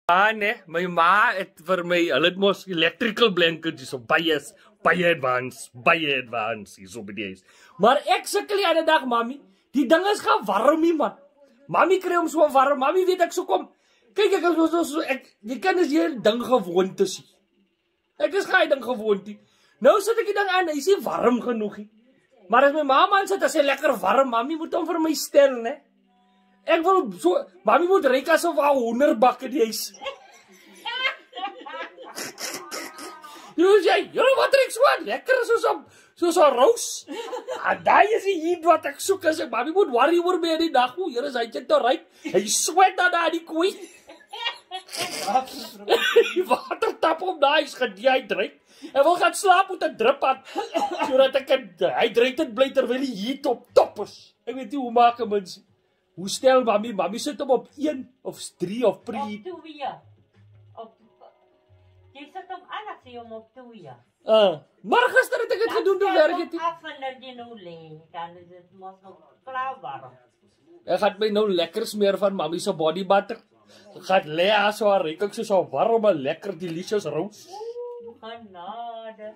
Nee, my ma het vir my, hulle het mos electrical blankets so baie advanced hier so by die huis. Maar ek sukkel die ander dag, mami. Die ding is gaan warm nie, man. Mami kry hom so warm. Mami weet ek so kom. Kyk ek die kind is hier ding gewoond te sien. Ek is gaai ding gewoond nie. Nou sit ek die ding aan, hy is nie warm genoeg nie. Maar as my ma aan sit, as hy lekker warm, mami moet hom vir my stel, né? Ek wil so, mami moet ryk asof haar hoenderbakke die huis. Jy wat drink so lekker soos 'n roos. Daai is die heat wat ek soek as ek mami moet worry oor my die dag. O, Here, hy het te ryk. Hy sweat dan daar die koei. Die water tap op daai is gedehydreer. Hy wil gaan slaap met 'n drip aan sodat ek hydrated bly terwyl die heat op top is. Ek weet nie hoe maak 'n mens. Hoe stel mami? Mami sit hom op 1 of 3 of pre. Op 2. Jy sit hom aan as jy hom op 2. Maar gister het ek dit gedoen toe werk het. Af wanneer jy nou lê, dan is dit mos nog klaar warm. Ek gaan my nou lekker smeer van mami se body butter. Ek gaan lê as so ryk ek so warm en lekker delicious roos. Genade.